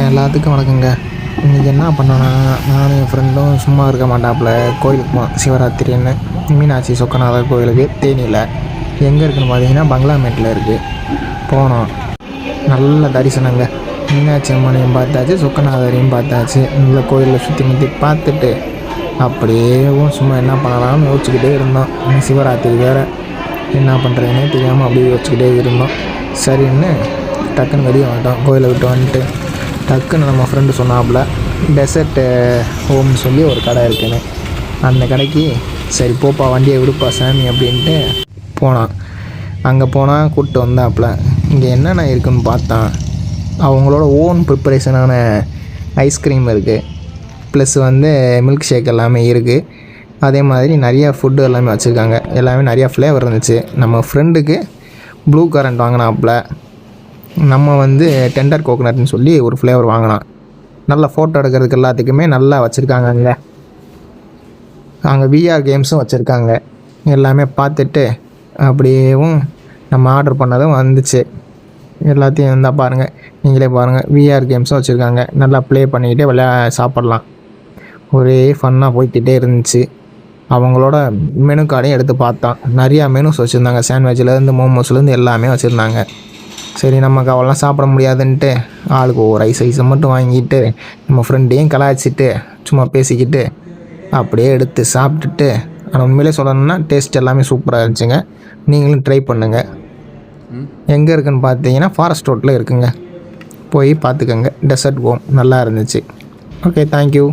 எல்லாத்துக்கும் வணக்கங்க. இன்றைக்கி என்ன பண்ணோன்னா, நானும் என் ஃப்ரெண்டும் சும்மா இருக்க மாட்டாப்புல கோயிலுக்கு போனோம். சிவராத்திரின்னு மீனாட்சி சொக்கநாதர் கோயிலுக்கு தேனியில். எங்கே இருக்குதுன்னு பார்த்தீங்கன்னா பங்களாமேட்டில் இருக்குது. போனோம், நல்ல தரிசனங்க. மீனாட்சி அம்மனையும் பார்த்தாச்சு, சொக்கநாதரையும் பார்த்தாச்சு. நல்ல கோயிலில் சுற்றி முற்றி பார்த்துட்டு அப்படியே சும்மா என்ன பண்ணலாம்னு யோசிச்சுக்கிட்டே இருந்தோம். சிவராத்திரி வேறு, என்ன பண்ணுறதுன்னே தெரியாமல் அப்படியே யோசிச்சுக்கிட்டே இருந்தோம். சரின்னு டக்குன்னு வெளியே வந்துட்டோம். கோயிலை விட்டு வந்துட்டு டக்குன்னு நம்ம ஃப்ரெண்டு சொன்னாப்புல டெசர்ட்டு ஹோம்னு சொல்லி ஒரு கடை இருக்குன்னு. அந்த கடைக்கு சரி போப்பா வண்டியை விடுப்பா சாமி அப்படின்ட்டு போனான். அங்கே போனால் கூப்பிட்டு வந்தாப்புல. இங்கே என்னென்ன இருக்குதுன்னு பார்த்தான். அவங்களோட ஓன் ப்ரிப்பரேஷனான ஐஸ்கிரீம் இருக்குது, ப்ளஸ் மில்க் ஷேக் எல்லாமே இருக்குது. அதே மாதிரி நிறையா ஃபுட்டு எல்லாமே வச்சுருக்காங்க. எல்லாமே நிறையா ஃப்ளேவர் இருந்துச்சு. நம்ம ஃப்ரெண்டுக்கு ப்ளூ கரண்ட் வாங்கினாப்புல. நம்ம டெண்டர் கோகோனட்னு சொல்லி ஒரு ஃப்ளேவர் வாங்கினான். நல்ல ஃபோட்டோ எடுக்கிறதுக்கு எல்லாத்துக்குமே நல்லா வச்சுருக்காங்க. அங்கே விஆர் கேம்ஸும் வச்சுருக்காங்க. எல்லாமே பார்த்துட்டு அப்படியேவும் நம்ம ஆர்டர் பண்ணதும் வந்துச்சு. எல்லாத்தையும் இருந்தால் பாருங்கள், நீங்களே பாருங்கள். விஆர் கேம்ஸும் வச்சுருக்காங்க. நல்லா ப்ளே பண்ணிக்கிட்டே சாப்பிட்லாம். ஒரே ஃபன்னாக போய்கிட்டே இருந்துச்சு. அவங்களோட மெனு கார்டையும் எடுத்து பார்த்தான். நிறையா மெனுஸ் வச்சுருந்தாங்க. சாண்ட்விட்ச்லேருந்து மோமோஸ்லேருந்து எல்லாமே வச்சுருந்தாங்க. சரி நமக்கு அவெல்லாம் சாப்பிட முடியாதுன்ட்டு ஆளுக்கு ஒரு ஐஸை மட்டும் வாங்கிட்டு நம்ம ஃப்ரெண்டையும் கலாய்ச்சிட்டு சும்மா பேசிக்கிட்டு அப்படியே எடுத்து சாப்பிட்டுட்டு. ஆனால் உண்மையிலே சொல்லணும்னா டேஸ்ட் எல்லாமே சூப்பராக இருந்துச்சுங்க. நீங்களும் ட்ரை பண்ணுங்கள். எங்கே இருக்குதுன்னு பார்த்தீங்கன்னா ஃபாரஸ்ட் ரோட்டில் இருக்குங்க. போய் பார்த்துக்கோங்க. டெசர்ட் ஹோம் நல்லா இருந்துச்சு. Okay, thank you.